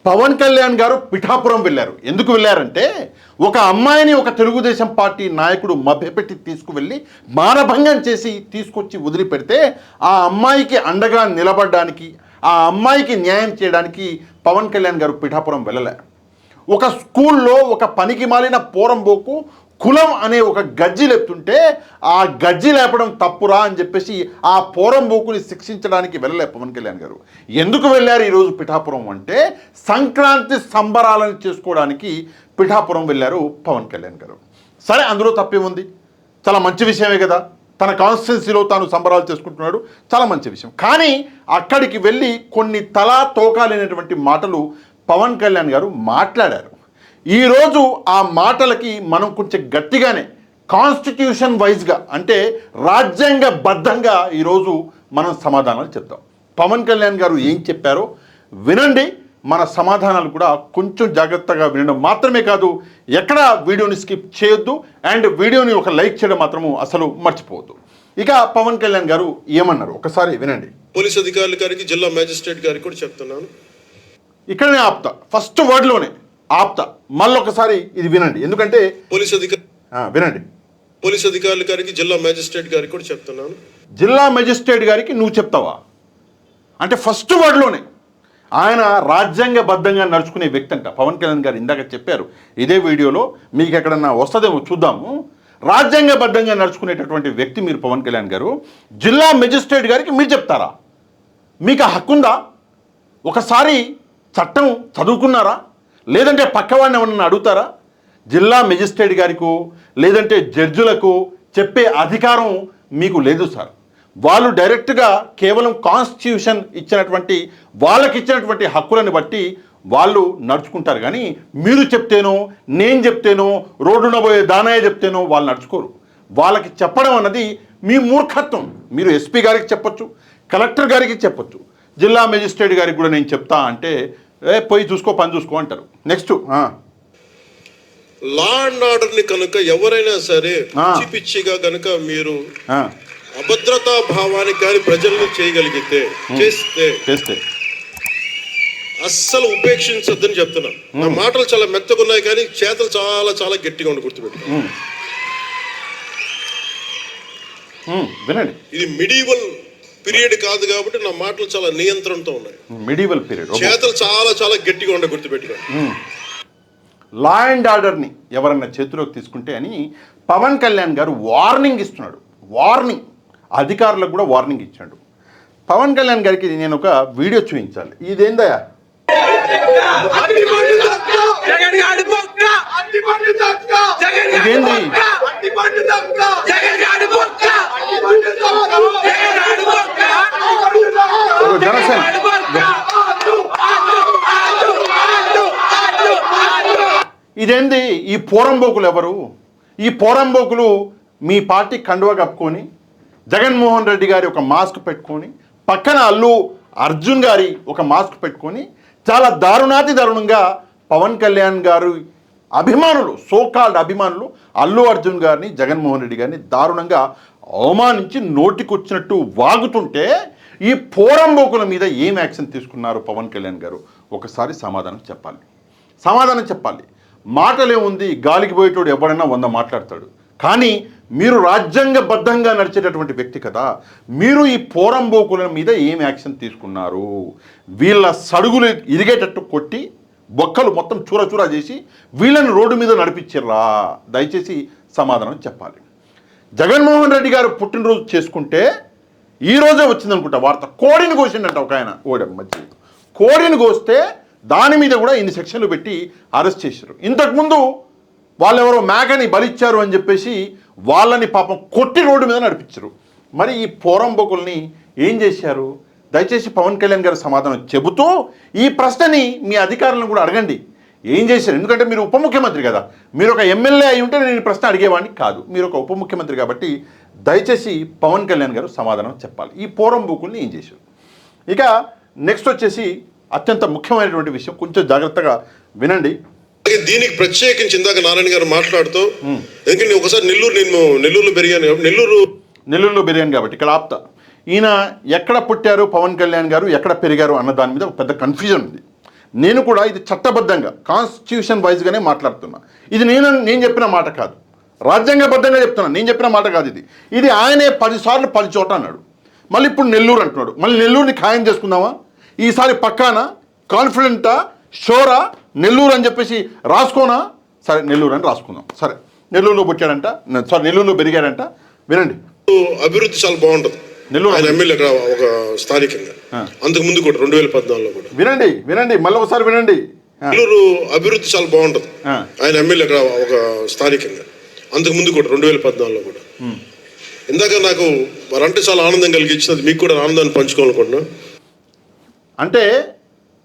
పవన్ కళ్యాణ్ గారు పిఠాపురం వెళ్ళారు. ఎందుకు వెళ్ళారంటే ఒక అమ్మాయిని ఒక తెలుగుదేశం పార్టీ నాయకుడు మభ్యపెట్టి తీసుకువెళ్ళి మానభంగం చేసి తీసుకొచ్చి వదిలిపెడితే ఆ అమ్మాయికి అండగా నిలబడడానికి, ఆ అమ్మాయికి న్యాయం చేయడానికి పవన్ కళ్యాణ్ గారు పిఠాపురం వెళ్ళలే. ఒక స్కూల్లో ఒక పనికి మాలిన పోరంబోకు కులం అనే ఒక గజ్జి లేపుతుంటే ఆ గజ్జి లేపడం తప్పురా అని చెప్పేసి ఆ పోరంబోకుని శిక్షించడానికి వెళ్ళలే పవన్ కళ్యాణ్ గారు. ఎందుకు వెళ్ళారు ఈరోజు పిఠాపురం అంటే సంక్రాంతి సంబరాలను చేసుకోవడానికి పిఠాపురం వెళ్ళారు పవన్ కళ్యాణ్ గారు. సరే, అందులో తప్పేముంది? చాలా మంచి విషయమే కదా. తన కాన్స్టిట్యున్సీలో తాను సంబరాలు చేసుకుంటున్నాడు, చాలా మంచి విషయం. కానీ అక్కడికి వెళ్ళి కొన్ని తలా తోకాలేనటువంటి మాటలు పవన్ కళ్యాణ్ గారు మాట్లాడారు. ఈరోజు ఆ మాటలకి మనం కొంచెం గట్టిగానే కాన్స్టిట్యూషన్ వైజ్గా అంటే రాజ్యాంగబద్ధంగా ఈరోజు మనం సమాధానాలు చెప్తాం. పవన్ కళ్యాణ్ గారు ఏం చెప్పారో వినండి. మన సమాధానాలు కూడా కొంచెం జాగ్రత్తగా వినడం మాత్రమే కాదు, ఎక్కడ వీడియోని స్కిప్ చేయొద్దు అండ్ వీడియోని ఒక లైక్ చేయడం మాత్రము అసలు మర్చిపోవద్దు. ఇక పవన్ కళ్యాణ్ గారు ఏమన్నారు ఒకసారి వినండి. పోలీస్ అధికారుల గారికి, జిల్లా మ్యాజిస్ట్రేట్ గారికి కూడా చెప్తున్నాను. ఇక్కడనే ఆపుతా, ఫస్ట్ వర్డ్లోనే ఆప్తా, మళ్ళొకసారి ఇది వినండి. ఎందుకంటే వినండి. పోలీస్ అధికారుల గారికి, జిల్లా మ్యాజిస్ట్రేట్ గారికి కూడా చెప్తున్నాను. జిల్లా మెజిస్ట్రేట్ గారికి నువ్వు చెప్తావా అంటే ఫస్ట్ వర్డ్లోనే ఆయన రాజ్యాంగబద్ధంగా నడుచుకునే వ్యక్తి అంట. పవన్ కళ్యాణ్ గారు ఇందాక చెప్పారు ఇదే వీడియోలో, మీకు ఎక్కడన్నా వస్తుందేమో చూద్దాము. రాజ్యాంగబద్ధంగా నడుచుకునేటటువంటి వ్యక్తి మీరు పవన్ కళ్యాణ్ గారు. జిల్లా మెజిస్ట్రేట్ గారికి మీరు చెప్తారా? మీకు ఆ హక్కు ఉందా? ఒకసారి చట్టం చదువుకున్నారా? లేదంటే పక్కవాడిని ఏమన్నా అడుగుతారా? జిల్లా మెజిస్ట్రేట్ గారికో లేదంటే జడ్జులకు చెప్పే అధికారం మీకు లేదు సార్. వాళ్ళు డైరెక్ట్గా కేవలం కాన్స్టిట్యూషన్ ఇచ్చినటువంటి వాళ్ళకి ఇచ్చినటువంటి హక్కులను బట్టి వాళ్ళు నడుచుకుంటారు. కానీ మీరు చెప్తేనో, నేను చెప్తేనో, రోడ్డున పోయే దానయ్య చెప్తేనో వాళ్ళు నడుచుకోరు. వాళ్ళకి చెప్పడం అన్నది మీ మూర్ఖత్వం. మీరు ఎస్పీ గారికి చెప్పొచ్చు, కలెక్టర్ గారికి చెప్పొచ్చు, జిల్లా మెజిస్ట్రేట్ గారికి కూడా నేను చెప్తా అంటే పోయి చూసుకో, పని చూసుకో అంటారు. నెక్స్ట్, లా అండ్ ఆర్డర్ ని కనుక ఎవరైనా సరే పిచ్చిగా కనుక మీరు అభద్రతా భావానికి కానీ ప్రజల్ని చేయగలిగితే చేస్తే అస్సలు ఉపేక్షించొద్దని చెప్తున్నా. నా మాటలు చాలా మెత్తగా ఉన్నాయి కానీ చేతలు చాలా చాలా గట్టిగా ఉండి గుర్తుపెట్టు. వినండి, ఇది మిడివల్ పీరియడ్ కాదు కాబట్టి నా మాటలు చాలా నియంత్రణతో ఉన్నాయి. మిడివల్ పీరియడ్, చేతలు చాలా చాలా గట్టిగా ఉండే గుర్తుపెట్టుకో. లా అండ్ ఆర్డర్ని ఎవరన్నా చేతిలోకి తీసుకుంటే అని పవన్ కళ్యాణ్ గారు వార్నింగ్ ఇస్తున్నాడు. వార్నింగ్, అధికారులకు కూడా వార్నింగ్ ఇచ్చాడు. పవన్ కళ్యాణ్ గారికి నేను ఒక వీడియో చూపించాలి. ఇదేందయ్యా? ఇదేంది? జనసేన ఇదేంది? ఈ పోరంబోకులు ఎవరు? ఈ పోరంబోకులు మీ పార్టీ కండువా కప్పుకొని జగన్మోహన్ రెడ్డి గారి ఒక మాస్క్ పెట్టుకొని పక్కన అల్లు అర్జున్ గారి ఒక మాస్క్ పెట్టుకొని చాలా దారుణాతి దారుణంగా పవన్ కళ్యాణ్ గారు అభిమానులు, సోకాల్డ్ అభిమానులు అల్లు అర్జున్ గారిని, జగన్మోహన్ రెడ్డి గారిని దారుణంగా అవమానించి నోటికొచ్చినట్టు వాగుతుంటే ఈ పోరంబోకుల మీద ఏం యాక్షన్ తీసుకున్నారు పవన్ కళ్యాణ్ గారు? ఒకసారి సమాధానం చెప్పాలి. మాటలేముంది, గాలికి పోయేటోడు ఎవడైనా 100 మాట్లాడతాడు. కానీ మీరు రాజ్యాంగబద్ధంగా నడిచేటటువంటి వ్యక్తి కదా, మీరు ఈ పోరంబోకుల మీద ఏం యాక్షన్ తీసుకున్నారు? వీళ్ళ సడుగులు ఇరిగేటట్టు కొట్టి బొక్కలు మొత్తం చూర చేసి వీళ్ళని రోడ్డు మీద నడిపించారా? దయచేసి సమాధానం చెప్పాలి. జగన్మోహన్ రెడ్డి గారు పుట్టినరోజు చేసుకుంటే ఈరోజే వచ్చిందనుకుంటా వార్త, కోడిని కోసిండంట ఒక ఆయన. మధ్య కోడిని కోస్తే దాని మీద కూడా ఇన్ని సెక్షన్లు పెట్టి అరెస్ట్ చేశారు. ఇంతకుముందు వాళ్ళెవరో మేకని బలిచ్చారు అని చెప్పేసి వాళ్ళని పాపం కొట్టి రోడ్డు మీద నడిపించారు. మరి ఈ పోరంబోకుల్ని ఏం చేశారు? దయచేసి పవన్ కళ్యాణ్ గారు సమాధానం చెబుతూ ఈ ప్రశ్నని మీ అధికారులను కూడా అడగండి. ఏం చేశారు? ఎందుకంటే మీరు ఉప ముఖ్యమంత్రి కదా, మీరు ఒక ఎమ్మెల్యే అయి ఉంటే నేను ఈ ప్రశ్న అడిగేవాడిని కాదు. మీరు ఒక ఉప ముఖ్యమంత్రి కాబట్టి దయచేసి పవన్ కళ్యాణ్ గారు సమాధానం చెప్పాలి. ఈ పోరంబోకుల్ని ఏం చేశారు? ఇక నెక్స్ట్ వచ్చేసి అత్యంత ముఖ్యమైనటువంటి విషయం, కొంచెం జాగ్రత్తగా వినండి. దీనికి ప్రత్యేకించి ఇందాక నారాయణ గారు మాట్లాడుతూ, ఎందుకంటే ఒకసారి నెల్లూరులో పెరిగాను కాబట్టి ఇక్కడ ఆప్తా. ఈయన ఎక్కడ పుట్టారు పవన్ కళ్యాణ్ గారు, ఎక్కడ పెరిగారు అన్న దాని మీద ఒక పెద్ద కన్ఫ్యూజన్ ఉంది. నేను కూడా ఇది చట్టబద్ధంగా కాన్స్టిట్యూషన్ వైజ్గానే మాట్లాడుతున్నా. ఇది నేను చెప్పిన మాట కాదు, రాజ్యాంగబద్ధంగా చెప్తున్నాను. నేను చెప్పిన మాట కాదు ఇది. ఇది ఆయనే 10 సార్లు 10 చోట అన్నాడు. మళ్ళీ ఇప్పుడు నెల్లూరు అంటున్నాడు. మళ్ళీ నెల్లూరుని ఖాయం చేసుకుందామా? ఈసారి పక్కానా, కాన్ఫిడెంటా, షోరా, నెల్లూరు అని చెప్పేసి రాసుకోనా? సరే నెల్లూరు అని రాసుకుందాం. సరే నెల్లూరులో పుట్టాడంట, సారీ నెల్లూరులో పెరిగాడంట. వినండి, అభివృద్ధి చాలా బాగుంటుంది నెల్లూరు ఆయన ఎమ్మెల్యే ఒక స్థానికంగా, అంతకు ముందు కూడా 2014లో కూడా. వినండి మళ్ళీ ఒకసారి వినండి. నెల్లూరు అభివృద్ధి చాలా బాగుంటుంది ఆయన ఎమ్మెల్యే ఒక స్థానికంగా, అంతకు ముందు కూడా 2014లో కూడా. ఇందాక నాకు వారంటే చాలా ఆనందం కలిగించినది, మీకు కూడా ఆనందాన్ని పంచుకోవాలనుకుంటున్నా. అంటే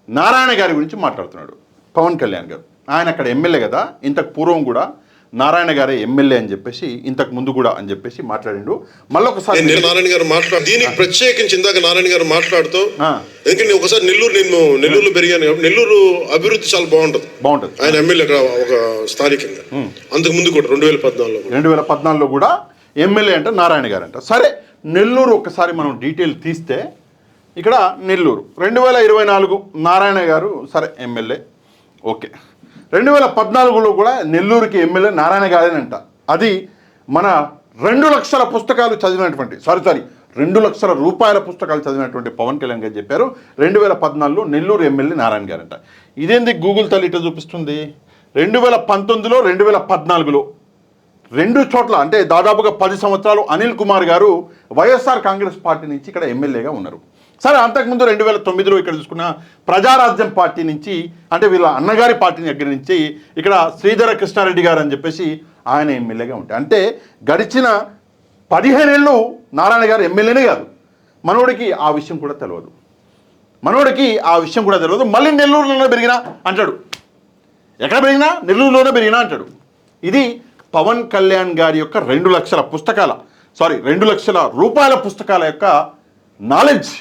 నారాయణ గారి గురించి మాట్లాడుతున్నాడు పవన్ కళ్యాణ్ గారు. ఆయన అక్కడ ఎమ్మెల్యే కదా, ఇంతకు పూర్వం కూడా నారాయణ గారే ఎమ్మెల్యే అని చెప్పేసి, ఇంతకు ముందు కూడా అని చెప్పేసి మాట్లాడిండు. మళ్ళీ ఒకసారి నారాయణ గారు మాట్లాడు, దీనికి ప్రత్యేకించి ఇందాక నారాయణ గారు మాట్లాడుతూ, ఎందుకంటే ఒకసారి నెల్లూరులో పెరిగాను. నెల్లూరు అభివృద్ధి చాలా బాగుంటుంది ఆయన ఎమ్మెల్యే ఒక స్థానికంగా, అంతకు ముందు కూడా 2014లో కూడా ఎమ్మెల్యే అంటే నారాయణ గారు అంట. సరే నెల్లూరు ఒకసారి మనం డీటెయిల్ తీస్తే ఇక్కడ నెల్లూరు 2024 నారాయణ గారు సరే ఎమ్మెల్యే, ఓకే. 2014లో కూడా నెల్లూరుకి ఎమ్మెల్యే నారాయణ గారేనంట. అది మన 2 లక్షల పుస్తకాలు చదివినటువంటి 2 లక్షల రూపాయల పుస్తకాలు చదివినటువంటి పవన్ కళ్యాణ్ గారు చెప్పారు 2014లో నెల్లూరు ఎమ్మెల్యే నారాయణ గారంట. ఇదేంది గూగుల్ తల్లి ఇట చూపిస్తుంది? 2019లో 2014లో 2 చోట్ల, అంటే దాదాపుగా 10 సంవత్సరాలు అనిల్ కుమార్ గారు వైఎస్ఆర్ కాంగ్రెస్ పార్టీ నుంచి ఇక్కడ ఎమ్మెల్యేగా ఉన్నారు. సరే అంతకుముందు 2009లో ఇక్కడ చూసుకున్న ప్రజారాజ్యం పార్టీ నుంచి, అంటే వీళ్ళ అన్నగారి పార్టీ దగ్గర నుంచి ఇక్కడ శ్రీధర కృష్ణారెడ్డి గారు అని చెప్పేసి ఆయన ఎమ్మెల్యేగా ఉంటాయి. అంటే గడిచిన 15 ఏళ్ళు నారాయణ గారు ఎమ్మెల్యేనే కాదు. మనోడికి ఆ విషయం కూడా తెలియదు. మళ్ళీ నెల్లూరులోనే పెరిగినా అంటాడు. ఎక్కడ పెరిగినా నెల్లూరులోనే పెరిగినా అంటాడు. ఇది పవన్ కళ్యాణ్ గారి యొక్క 2 లక్షల పుస్తకాల 2 లక్షల రూపాయల పుస్తకాల యొక్క నాలెడ్జ్.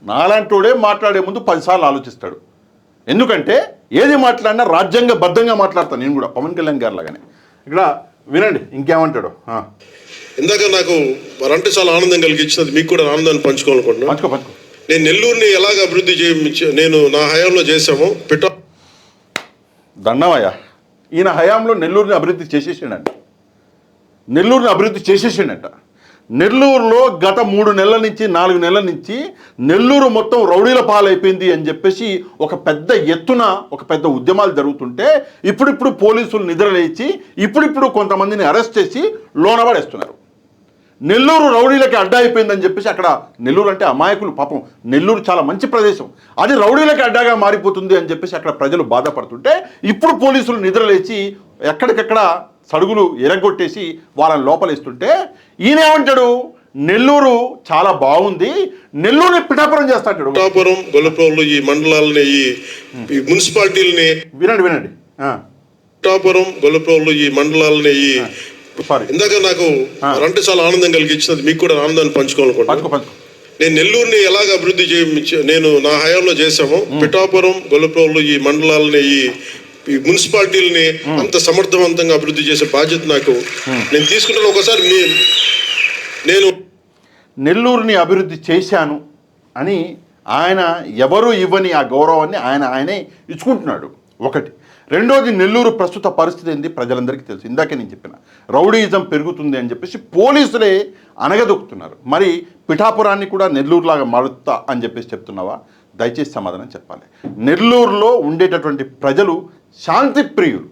నాలాంటోడే మాట్లాడే ముందు 10 సార్లు ఆలోచిస్తాడు. ఎందుకంటే ఏది మాట్లాడినా రాజ్యాంగబద్ధంగా మాట్లాడతాను నేను కూడా పవన్ కళ్యాణ్ గారి లాగానే. ఇక్కడ వినండి ఇంకేమంటాడు. ఇందాక నాకు వారంటే చాలా ఆనందం కలిగించినది, మీకు కూడా ఆనందాన్ని పంచుకోవాలనుకుంటున్నా. పంచుకో. నేను నెల్లూరుని ఎలాగ అభివృద్ధి నేను నా హయాంలో చేశాము. దండమయ్య, ఈయన హయాంలో నెల్లూరుని అభివృద్ధి చేసేసిండంట. నెల్లూరులో గత 3 నెలల నుంచి 4 నెలల నుంచి నెల్లూరు మొత్తం రౌడీల పాలైపోయింది అని చెప్పేసి ఒక పెద్ద ఉద్యమాలు జరుగుతుంటే ఇప్పుడు పోలీసులు నిద్రలేచి ఇప్పుడు కొంతమందిని అరెస్ట్ చేసి లోనబడేస్తున్నారు. నెల్లూరు రౌడీలకి అడ్డా అయిపోయిందని చెప్పేసి, అక్కడ నెల్లూరు అంటే అమాయకులు పాపం, నెల్లూరు చాలా మంచి ప్రదేశం, అది రౌడీలకి అడ్డాగా మారిపోతుంది అని చెప్పేసి అక్కడ ప్రజలు బాధపడుతుంటే ఇప్పుడు పోలీసులు నిద్రలేచి ఎక్కడికెక్కడ సడుగులు ఎరగొట్టేసి వాళ్ళని లోపలేస్తుంటే ఈయనేమంటాడు, నెల్లూరు చాలా బాగుంది, నెల్లూరుని పిఠాపురం చేస్తాడు. పిఠాపురం, గొల్లప్రోలు ఈ మండలాలని ఈ మున్సిపాలిటీలని వినండి. పిఠాపురం, గొల్లప్రోలు ఈ మండలాలని ఇందాక నాకు వారంటే చాలా ఆనందం కలిగించినది, మీకు కూడా ఆనందాన్ని పంచుకోవాలనుకుంటున్నా. నేను నెల్లూరుని ఎలాగ అభివృద్ధి నేను నా హయాంలో చేశాము. పిఠాపురం, గొల్లప్రోలు ఈ మండలాలని ఈ మున్సిపాలిటీలని అంత సమర్థవంతంగా అభివృద్ధి చేసే బాధ్యత నాకు నేను తీసుకుంటాను. ఒకసారి నేను నెల్లూరుని అభివృద్ధి చేశాను అని ఆయన ఎవరు ఇవ్వని ఆ గౌరవాన్ని ఆయనే ఇచ్చుకుంటున్నాడు. ఒకటి. రెండోది, నెల్లూరు ప్రస్తుత పరిస్థితి ఏంది ప్రజలందరికీ తెలుసు. ఇందాకే నేను చెప్పిన రౌడీయిజం పెరుగుతుంది అని చెప్పేసి పోలీసులే అనగదొక్కుతున్నారు. మరి పిఠాపురాన్ని కూడా నెల్లూరులాగా మారుతా అని చెప్పేసి చెప్తున్నావా? దయచేసి సమాధానం చెప్పాలి. నెల్లూరులో ఉండేటటువంటి ప్రజలు శాంతి ప్రియులు,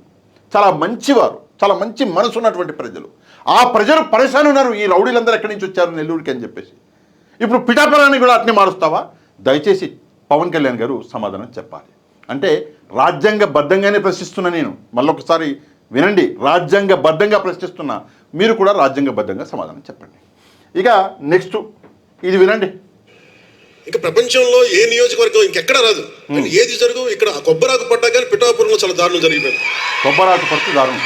చాలా మంచివారు, చాలా మంచి మనసు ఉన్నటువంటి ప్రజలు. ఆ ప్రజలు పరేషాన్ ఉన్నారు, ఈ రౌడీలందరూ ఎక్కడి నుంచి వచ్చారు నెల్లూరుకి అని చెప్పేసి. ఇప్పుడు పిఠాపురాన్ని కూడా అట్నే మారుస్తావా? దయచేసి పవన్ కళ్యాణ్ గారు సమాధానం చెప్పాలి. అంటే రాజ్యాంగబద్ధంగానే ప్రశ్నిస్తున్నా నేను, మళ్ళొకసారి వినండి, రాజ్యాంగబద్ధంగా ప్రశ్నిస్తున్నా, మీరు కూడా రాజ్యాంగబద్ధంగా సమాధానం చెప్పండి. ఇక నెక్స్ట్ ఇది వినండి. ఇక ప్రపంచంలో ఏ నియోజకవర్గం ఇంకెక్కడ రాదు, ఏది జరుగు ఇక్కడ కొబ్బరాకు పడ్డా కానీ పిఠాపురంలో చాలా దారుణం జరిగిపోయింది. కొబ్బరాకు పడితే దారుణం.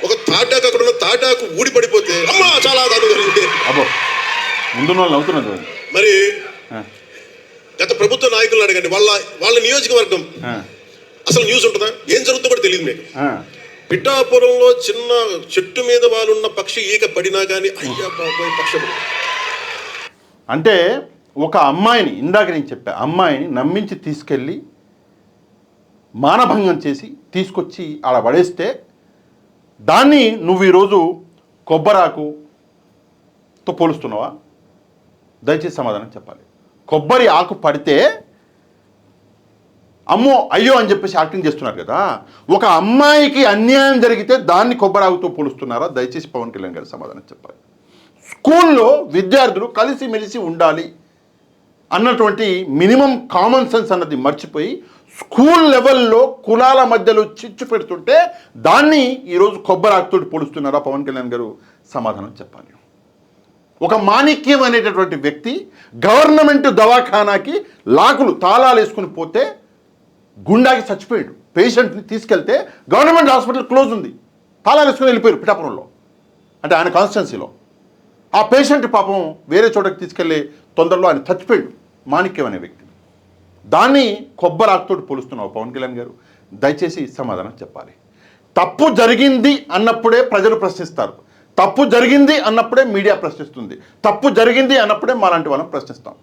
ఒక తాటాకు, అక్కడ ఉన్న తాటాకు ఊడి పడిపోతే అమ్మా చాలా దారుణం జరిగింది. అబ్బో, ముందున్న వాళ్ళు అవుతున్నది. మరి గత ప్రభుత్వ నాయకులను అడగండి, వాళ్ళ నియోజకవర్గం అసలు న్యూస్ ఉంటుందా, ఏం జరుగుతుందో కూడా తెలియదు మీకు. పిఠాపురంలో చిన్న చెట్టు మీద వాళ్ళున్న పక్షి ఈక పడినా కానీ అయ్యా బాబాయ్ పక్షి. అంటే ఒక అమ్మాయిని, ఇందాక నేను చెప్పా, అమ్మాయిని నమ్మించి తీసుకెళ్ళి మానభంగం చేసి తీసుకొచ్చి ఆడ పడేస్తే దాన్ని నువ్వు ఈరోజు కొబ్బరాకుతో పోలుస్తున్నావా? దయచేసి సమాధానం చెప్పాలి. కొబ్బరి ఆకు పడితే అమ్మో అయ్యో అని చెప్పేసి యాక్టింగ్ చేస్తున్నారు కదా. ఒక అమ్మాయికి అన్యాయం జరిగితే దాన్ని కొబ్బరాకుతో పోలుస్తున్నారా? దయచేసి పవన్ కళ్యాణ్ గారు సమాధానం చెప్పాలి. స్కూల్లో విద్యార్థులు కలిసిమెలిసి ఉండాలి అన్నటువంటి మినిమం కామన్ సెన్స్ అన్నది మర్చిపోయి స్కూల్ లెవెల్లో కులాల మధ్యలో చిచ్చు పెడుతుంటే దాన్ని ఈరోజు కొబ్బరాకుతో పోలుస్తున్నారా? పవన్ కళ్యాణ్ గారు సమాధానం చెప్పాలి. ఒక మాణిక్యం అనేటటువంటి వ్యక్తి గవర్నమెంట్ దవాఖానాకి లాకులు తాళాలు వేసుకుని పోతే గుండాకి చచ్చిపోయాడు. పేషెంట్ని తీసుకెళ్తే గవర్నమెంట్ హాస్పిటల్ క్లోజ్ ఉంది, తాళాలు వేసుకుని వెళ్ళిపోయారు పిఠాపురంలో, అంటే ఆయన కాన్స్టిట్యున్సీలో. ఆ పేషెంట్ పాపం వేరే చోటకి తీసుకెళ్లే తొందరలో ఆయన చచ్చిపోయాడు, మాణిక్యం అనే వ్యక్తి. దాన్ని కొబ్బరాకుతో పోలుస్తున్నావు పవన్ కళ్యాణ్ గారు? దయచేసి సమాధానం చెప్పాలి. తప్పు జరిగింది అన్నప్పుడే ప్రజలు ప్రశ్నిస్తారు, తప్పు జరిగింది అన్నప్పుడే మీడియా ప్రశ్నిస్తుంది, తప్పు జరిగింది అన్నప్పుడే మాలాంటి వాళ్ళని ప్రశ్నిస్తాం.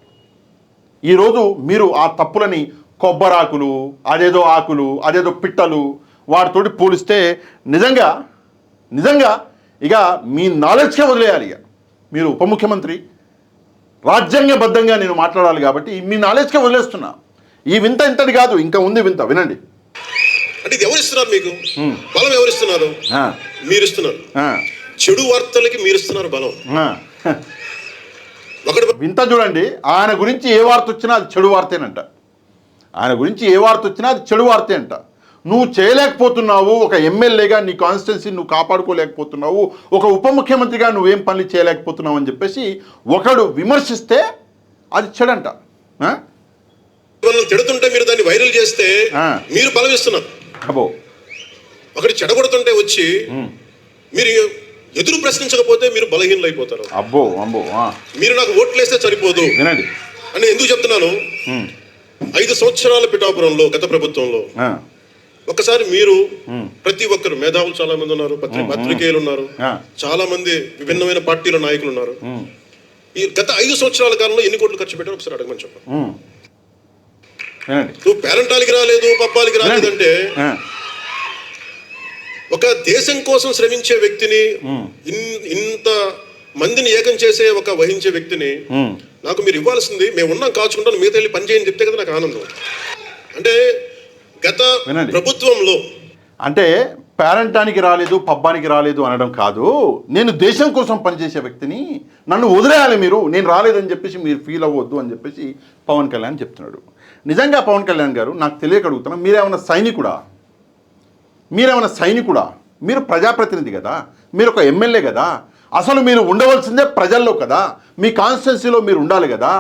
ఈరోజు మీరు ఆ తప్పులని కొబ్బరాకులు, అదేదో ఆకులు, అదేదో పిట్టలు వాటితోటి పోలిస్తే నిజంగా ఇక మీ నాలెడ్జ్కే వదిలేయాలి. ఇక మీరు ఉప ముఖ్యమంత్రి, రాజ్యాంగబద్ధంగా నేను మాట్లాడాలి కాబట్టి మీ నాలెడ్జ్కే వదిలేస్తున్నా. ఈ వింత ఇంతటి కాదు, ఇంకా ఉంది వింత, వినండి. అంటే ఇది ఎవరిస్తున్నారు మీకు బలం? ఎవరిస్తున్నారు? మీరు ఇస్తున్నారు. చెడు వార్తలకి మీరు ఇస్తున్నారు బలం. వింత చూడండి. ఆయన గురించి ఏ వార్త వచ్చినా అది చెడు వార్తేనంట. ఆయన గురించి ఏ వార్త వచ్చినా అది చెడు వార్తే అంట. నువ్వు చేయలేకపోతున్నావు, ఒక ఎమ్మెల్యేగా నీ కాన్స్టిట్యున్సీ నువ్వు కాపాడుకోలేకపోతున్నావు, ఒక ఉప ముఖ్యమంత్రిగా నువ్వేం పనులు చేయలేకపోతున్నావు అని చెప్పేసి ఒకడు విమర్శిస్తే అది చెడంట. తిడుతుంటే మీరు దాన్ని వైరల్ చేస్తే మీరు బలం ఇస్తున్నారు. అబ్బో, ఒకటి చెడగొడుతుంటే వచ్చి మీరు ఎదురు ప్రశ్నించకపోతే మీరు బలహీనలు అయిపోతారు. అబ్బో అబ్బో, మీరు నాకు ఓట్లు వేస్తే సరిపోదు వినండి అని ఎందుకు చెప్తున్నాను. 5 సంవత్సరాల పిఠాపురంలో గత ప్రభుత్వంలో ఒకసారి మీరు ప్రతి ఒక్కరు మేధావులు చాలా మంది ఉన్నారు, పత్రికేయులు ఉన్నారు, చాలా మంది విభిన్నమైన పార్టీల నాయకులు ఉన్నారు. ఈ గత 5 సంవత్సరాల కాలంలో ఎన్ని కోట్లు ఖర్చు పెట్టారు ఒకసారి అడగమని చెప్పండి. నువ్వు పేరెంటాలకి రాలేదు, పబ్బాలకి రాలేదంటే ఒక దేశం కోసం శ్రమించే వ్యక్తిని, ఇంత మందిని ఏకం చేసే ఒక వహించే వ్యక్తిని నాకు మీరు ఇవ్వాల్సింది, మేము ఉన్నాం కాచుకుంటాను, మిగతా వెళ్ళి పని చేయని చెప్తే కదా నాకు ఆనందం. అంటే గత ప్రభుత్వంలో అంటే పేరెంటానికి రాలేదు, పబ్బానికి రాలేదు అనడం కాదు, నేను దేశం కోసం పనిచేసే వ్యక్తిని, నన్ను వదిలేయాలి మీరు, నేను రాలేదని చెప్పేసి మీరు ఫీల్ అవ్వద్దు అని చెప్పేసి పవన్ కళ్యాణ్ చెప్తున్నాడు. నిజంగా పవన్ కళ్యాణ్ గారు నాకు తెలియక అడుగుతున్నా, మీరేమన్నా సైనికుడా? మీరు ప్రజాప్రతినిధి కదా, మీరు ఒక ఎమ్మెల్యే కదా, అసలు మీరు ఉండవలసిందే ప్రజల్లో కదా, మీ కాన్స్టిట్యున్సీలో మీరు ఉండాలి కదా.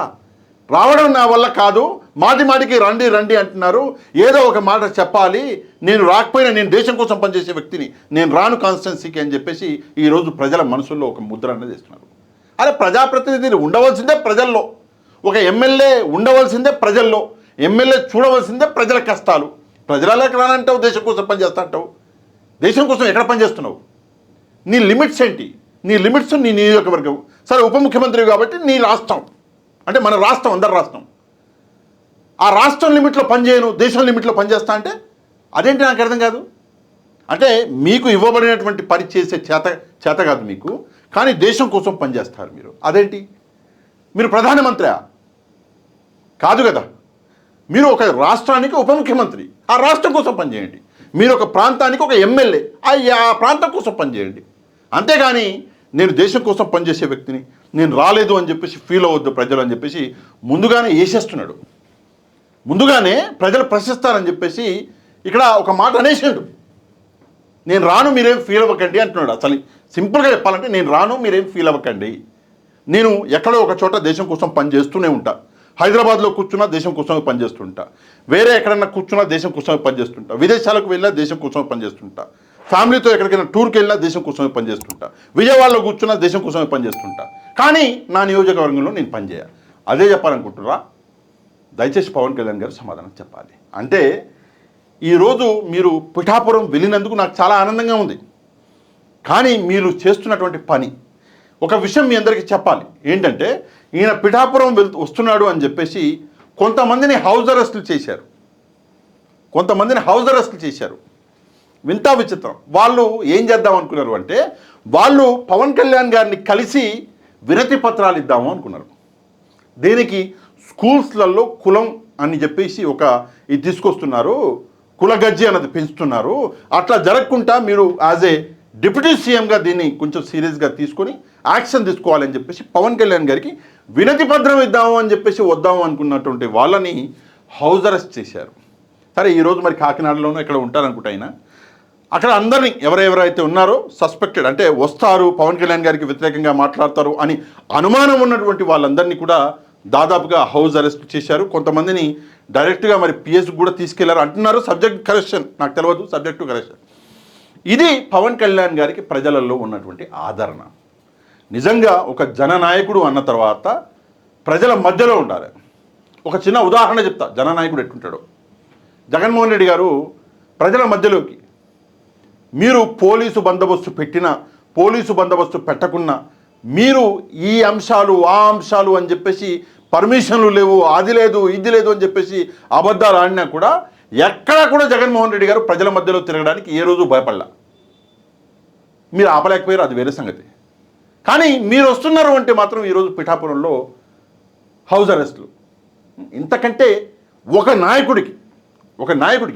రావడం నా వల్ల కాదు, మాటికి రండి రండి అంటున్నారు, ఏదో ఒక మాట చెప్పాలి, నేను రాకపోయినా నేను దేశం కోసం పనిచేసే వ్యక్తిని, నేను రాను కాన్స్టిట్యున్సీకి అని చెప్పేసి ఈరోజు ప్రజల మనసుల్లో ఒక ముద్ర అనేది ఇస్తున్నారు. అరే ప్రజాప్రతినిధిని ఉండవలసిందే ప్రజల్లో, ఒక ఎమ్మెల్యే ఉండవలసిందే ప్రజల్లో, ఎమ్మెల్యే చూడవలసిందే ప్రజల కష్టాలు. ప్రజలకి రానంటావు, దేశం కోసం పనిచేస్తా అంటావు, దేశం కోసం ఎక్కడ పనిచేస్తున్నావు? నీ లిమిట్స్ ఏంటి? నీ లిమిట్స్ నీ నియోజకవర్గం. సరే ఉప ముఖ్యమంత్రి కాబట్టి నీ రాష్ట్రం, అంటే మన రాష్ట్రం, అందరి రాష్ట్రం, ఆ రాష్ట్రం లిమిట్లో పనిచేయను, దేశం లిమిట్లో పనిచేస్తా అంటే అదేంటి నాకు అర్థం కాదు. అంటే మీకు ఇవ్వబడినటువంటి పని చేసే చేత కాదు మీకు, కానీ దేశం కోసం పనిచేస్తారు మీరు. అదేంటి? మీరు ప్రధానమంత్రి కాదు కదా, మీరు ఒక రాష్ట్రానికి ఉప ముఖ్యమంత్రి, ఆ రాష్ట్రం కోసం పనిచేయండి. మీరు ఒక ప్రాంతానికి ఒక ఎమ్మెల్యే, ఆ ప్రాంతం కోసం పనిచేయండి. అంతేగాని నేను దేశం కోసం పనిచేసే వ్యక్తిని, నేను రాలేదు అని చెప్పేసి ఫీల్ అవ్వద్దు ప్రజలు అని చెప్పేసి ముందుగానే వేసేస్తున్నాడు. ముందుగానే ప్రజలు ప్రశ్నిస్తారని చెప్పేసి ఇక్కడ ఒక మాట అనేసాడు. నేను రాను, మీరేం ఫీల్ అవ్వకండి అంటున్నాడు. అసలు సింపుల్గా చెప్పాలంటే నేను రాను, మీరేం ఫీల్ అవ్వకండి, నేను ఎక్కడో ఒక చోట దేశం కోసం పనిచేస్తూనే ఉంటా. హైదరాబాద్లో కూర్చున్నా దేశం కోసమే పనిచేస్తుంటా, వేరే ఎక్కడన్నా కూర్చున్నా దేశం కోసమే పనిచేస్తుంటా, విదేశాలకు వెళ్ళినా దేశం కోసమే పనిచేస్తుంటా, ఫ్యామిలీతో ఎక్కడికైనా టూర్కి వెళ్ళినా దేశం కోసమే పనిచేస్తుంటా, విజయవాడలో కూర్చున్నా దేశం కోసమే పనిచేస్తుంటా, కానీ నా నియోజకవర్గంలో నేను పనిచేయాలి. అదే చెప్పాలనుకుంటున్నా. దయచేసి పవన్ కళ్యాణ్ గారు సమాధానం చెప్పాలి. అంటే ఈరోజు మీరు పిఠాపురం వెళ్ళినందుకు నాకు చాలా ఆనందంగా ఉంది, కానీ మీరు చేస్తున్నటువంటి పని, ఒక విషయం మీ అందరికీ చెప్పాలి ఏంటంటే, ఈయన పిఠాపురం వస్తున్నాడు అని చెప్పేసి కొంతమందిని హౌస్ అరెస్టులు చేశారు. వింతా విచిత్రం. వాళ్ళు ఏం చేద్దాం అనుకున్నారు అంటే వాళ్ళు పవన్ కళ్యాణ్ గారిని కలిసి వినతి పత్రాలు ఇద్దాము అనుకున్నారు. దీనికి స్కూల్స్లలో కులం అని చెప్పేసి ఇది తీసుకొస్తున్నారు, కులగజ్జి అన్నది పెంచుతున్నారు. అట్లా జరగకుండా మీరు యాజ్ ఏ డిప్యూటీ సీఎంగా దీన్ని కొంచెం సీరియస్గా తీసుకొని యాక్షన్ తీసుకోవాలని చెప్పేసి పవన్ కళ్యాణ్ గారికి వినతి పత్రం ఇద్దాము అని చెప్పేసి వద్దాము అనుకున్నటువంటి వాళ్ళని హౌస్ అరెస్ట్ చేశారు. సరే, ఈరోజు మరి కాకినాడలోనూ ఇక్కడ ఉంటారనుకుంటా ఆయన. అక్కడ అందరినీ ఎవరెవరైతే ఉన్నారో సస్పెక్టెడ్ అంటే వస్తారు పవన్ కళ్యాణ్ గారికి వ్యతిరేకంగా మాట్లాడతారు అని అనుమానం ఉన్నటువంటి వాళ్ళందరినీ కూడా దాదాపుగా హౌస్ అరెస్ట్ చేశారు. కొంతమందిని డైరెక్ట్గా మరి పిఎస్కి కూడా తీసుకెళ్లారు అంటున్నారు. సబ్జెక్ట్ కరెక్షన్ నాకు తెలియదు, సబ్జెక్టు కరెక్షన్. ఇది పవన్ కళ్యాణ్ గారికి ప్రజలలో ఉన్నటువంటి ఆదరణ. నిజంగా ఒక జననాయకుడు అన్న తర్వాత ప్రజల మధ్యలో ఉండాలి. ఒక చిన్న ఉదాహరణ చెప్తా, జననాయకుడు ఎట్టుంటాడో. జగన్మోహన్ రెడ్డి గారు ప్రజల మధ్యలోకి మీరు పోలీసు బందోబస్తు పెట్టినా పోలీసు బందోబస్తు పెట్టకున్నా మీరు ఈ అంశాలు ఆ అంశాలు అని చెప్పేసి పర్మిషన్లు లేవు, అది లేదు ఇది లేదు అని చెప్పేసి అబద్ధాలు ఆడినా కూడా ఎక్కడా కూడా జగన్మోహన్ రెడ్డి గారు ప్రజల మధ్యలో తిరగడానికి ఏ రోజు భయపడలా. మీరు ఆపలేకపోయారు, అది వేరే సంగతి. కానీ మీరు వస్తున్నారు అంటే మాత్రం ఈరోజు పిఠాపురంలో హౌస్ అరెస్టులు. ఇంతకంటే ఒక నాయకుడికి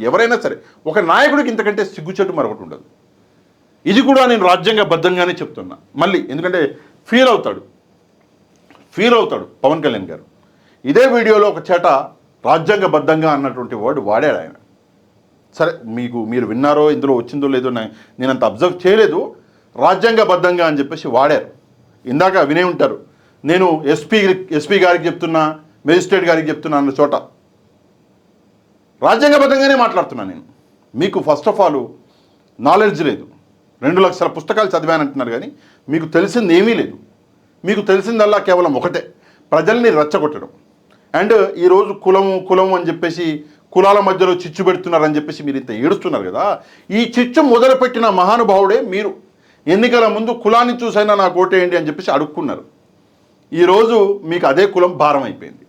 ఎవరైనా సరే ఒక నాయకుడికి ఇంతకంటే సిగ్గుచెట్టు మరొకటి ఉండదు. ఇది కూడా నేను రాజ్యాంగబద్ధంగానే చెప్తున్నా. మళ్ళీ ఎందుకంటే ఫీల్ అవుతాడు పవన్ కళ్యాణ్ గారు. ఇదే వీడియోలో ఒక చేట రాజ్యాంగబద్ధంగా అన్నటువంటి వర్డ్ వాడాడు ఆయన. సరే, మీరు విన్నారో ఇందులో వచ్చిందో లేదో నేను అంత అబ్జర్వ్ చేయలేదు. రాజ్యాంగబద్ధంగా అని చెప్పేసి వాడారు. ఇందాక వినే ఉంటారు, నేను ఎస్పీ గారికి చెప్తున్నా, మేజిస్ట్రేట్ గారికి చెప్తున్నా అన్న చోట రాజ్యాంగబద్ధంగానే మాట్లాడుతున్నాను నేను. మీకు ఫస్ట్ ఆఫ్ ఆల్ నాలెడ్జ్ లేదు. 2 లక్షల పుస్తకాలు చదివానంటున్నారు కానీ మీకు తెలిసింది ఏమీ లేదు. మీకు తెలిసిందల్లా కేవలం ఒకటే, ప్రజల్ని రెచ్చగొట్టడం. అండ్ ఈరోజు కులము అని చెప్పేసి కులాల మధ్యలో చిచ్చు పెడుతున్నారని చెప్పేసి మీరు ఇంత ఏడుస్తున్నారు కదా. ఈ చిచ్చు మొదలుపెట్టిన మహానుభావుడే మీరు. ఎన్నికల ముందు కులాన్ని చూసైనా నాకు ఓటేయండి అని చెప్పేసి అడుక్కున్నారు. ఈరోజు మీకు అదే కులం భారం అయిపోయింది.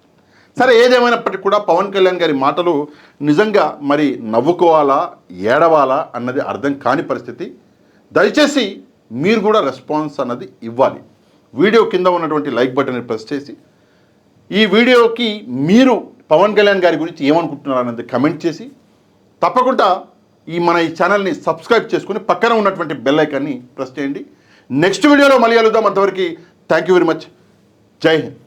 సరే, ఏదేమైనప్పటికీ కూడా పవన్ కళ్యాణ్ గారి మాటలు నిజంగా మరి నవ్వుకోవాలా ఏడవాలా అన్నది అర్థం కాని పరిస్థితి. దయచేసి మీరు కూడా రెస్పాన్స్ అన్నది ఇవ్వాలి. వీడియో కింద ఉన్నటువంటి లైక్ బటన్ని ప్రెస్ చేసి ఈ వీడియోకి మీరు పవన్ కళ్యాణ్ గారి గురించి ఏమనుకుంటున్నారు అన్నది కమెంట్ చేసి తప్పకుండా మన ఈ ఛానల్ని సబ్స్క్రైబ్ చేసుకుని పక్కన ఉన్నటువంటి బెల్ ఐకాన్ని ప్రెస్ చేయండి. నెక్స్ట్ వీడియోలో మళ్ళీ కలుద్దాం. అంతవరకు థ్యాంక్ యూ వెరీ మచ్. జై హింద్.